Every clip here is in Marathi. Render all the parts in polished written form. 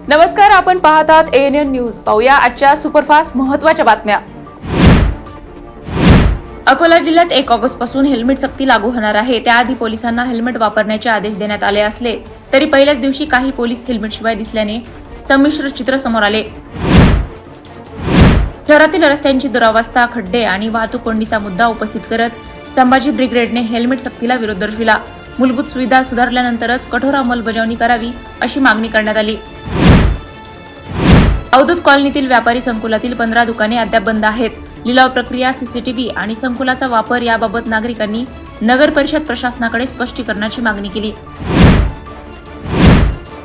नमस्कार, आपण पाहतात ANN न्यूज. पाहूया आजच्या सुपरफास्ट महत्त्वाच्या बातम्या. अकोला जिल्ह्यात 1 ऑगस्ट पासून हेल्मेट सक्ती लागू होणार आहे. त्याआधी पोलिसांना हेल्मेट वापरण्याचे आदेश देण्यात आले असले तरी पहिल्याच दिवशी काही पोलीस हेल्मेटशिवाय दिसल्याने संमिश्र चित्र समोर आले. शहरातील रस्त्यांची दुरावस्था, खड्डे आणि वाहतूक कोंडीचा मुद्दा उपस्थित करत संभाजी ब्रिगेडने हेल्मेट सक्तीला विरोध दर्शविला. मूलभूत सुविधा सुधारल्यानंतरच कठोर अंमलबजावणी करावी अशी मागणी करण्यात आली. अवधूत कॉलनीतील व्यापारी संकुलातील 15 दुकाने अद्याप बंद आहेत. लिलाव प्रक्रिया, सीसीटीव्ही आणि संकुलाचा वापर याबाबत नागरिकांनी नगर परिषद प्रशासनाकडे स्पष्टीकरणाची मागणी केली.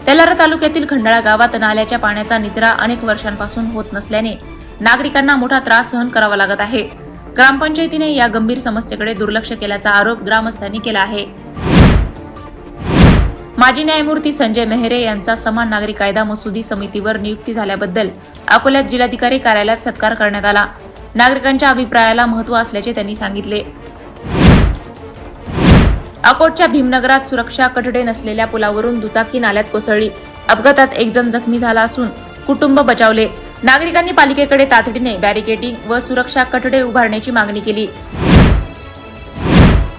तेलारा तालुक्यातील खंडाळा गावात नाल्याच्या पाण्याचा निचरा अनेक वर्षांपासून होत नसल्याने नागरिकांना मोठा त्रास सहन करावा लागत आहे. ग्रामपंचायतीने या गंभीर समस्येकडे दुर्लक्ष केल्याचा आरोप ग्रामस्थांनी केला आहे. माजी न्यायमूर्ती संजय मेहरे यांचा समान नागरी कायदा मसुदी समितीवर नियुक्ती झाल्याबद्दल अकोल्यात जिल्हाधिकारी कार्यालयात सत्कार करण्यात आला. नागरिकांच्या अभिप्रायाला महत्त्व असल्याचे त्यांनी सांगितले. अकोटच्या भीमनगरात सुरक्षा कठडे नसलेल्या पुलावरून दुचाकी नाल्यात कोसळली. अपघातात 1 जण जखमी झाला असून कुटुंब बचावले. नागरिकांनी पालिकेकडे तातडीने बॅरिकेडिंग व सुरक्षा कठडे उभारण्याची मागणी केली.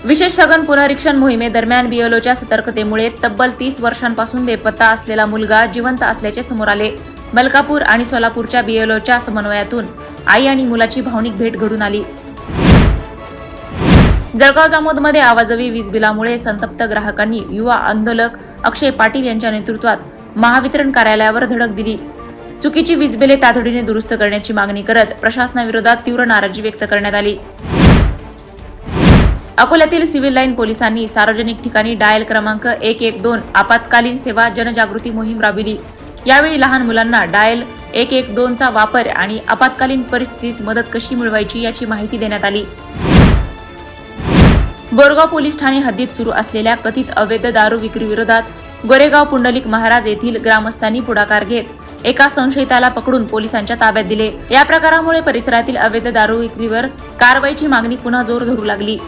विशेष सघन पुनरीक्षण मोहिमेदरम्यान बीएलओच्या सतर्कतेमुळे तब्बल 30 वर्षांपासून बेपत्ता असलेला मुलगा जिवंत असल्याचे समोर आले. मलकापूर आणि सोलापूरच्या बीएलओच्या समन्वयातून आई आणि मुलाची भावनिक भेट घडून आली. जळगाव जामोदमध्ये आवाजवी वीज बिलामुळे संतप्त ग्राहकांनी युवा आंदोलक अक्षय पाटील यांच्या नेतृत्वात महावितरण कार्यालयावर धडक दिली. चुकीची वीज बिले तातडीने दुरुस्त करण्याची मागणी करत प्रशासनाविरोधात तीव्र नाराजी व्यक्त करण्यात आली. अकोल्यातील सिव्हिल लाईन पोलिसांनी सार्वजनिक ठिकाणी डायल क्रमांक 112 आपत्कालीन सेवा जनजागृती मोहीम राबविली. यावेळी लहान मुलांना डायल 112 चा वापर आणि आपत्कालीन परिस्थितीत मदत कशी मिळवायची याची माहिती देण्यात आली. बोरगाव पोलीस ठाणे हद्दीत सुरू असलेल्या कथित अवैध दारू विक्री विरोधात गोरेगाव पुंडलिक महाराज येथील ग्रामस्थांनी पुढाकार घेत एका संशयिताला पकडून पोलिसांच्या ताब्यात दिले. या प्रकारामुळे परिसरातील अवैध दारू विक्रीवर कारवाईची मागणी पुन्हा जोर धरू लागली.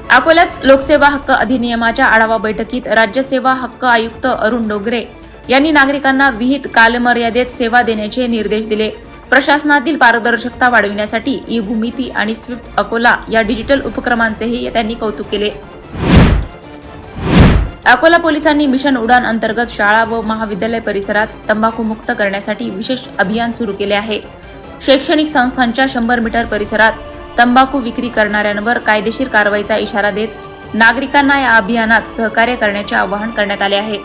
अकोल्यात लोकसेवा हक्क अधिनियमाच्या आढावा बैठकीत राज्य सेवा हक्क आयुक्त अरुण डोंगरे यांनी नागरिकांना विहित कालमर्यादेत सेवा देण्याचे निर्देश दिले. प्रशासनातील पारदर्शकता वाढविण्यासाठी ई-भूमिती आणि स्विफ्ट अकोला या डिजिटल उपक्रमांचेही त्यांनी कौतुक केले. अकोला पोलिसांनी मिशन उडान अंतर्गत शाळा व महाविद्यालय परिसरात तंबाखूमुक्त करण्यासाठी विशेष अभियान सुरू केले आहे. शैक्षणिक संस्थांच्या 100 मीटर परिसरात तंबाखू विक्री करणाऱ्यांवर कायदेशीर कारवाईचा इशारा देत नागरिकांना या अभियानात सहकार्य करण्याचे आवाहन करण्यात आले आहे.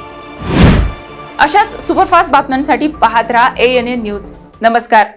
अशाच सुपरफास्ट बातम्यांसाठी पाहत रहा ANN न्यूज. नमस्कार.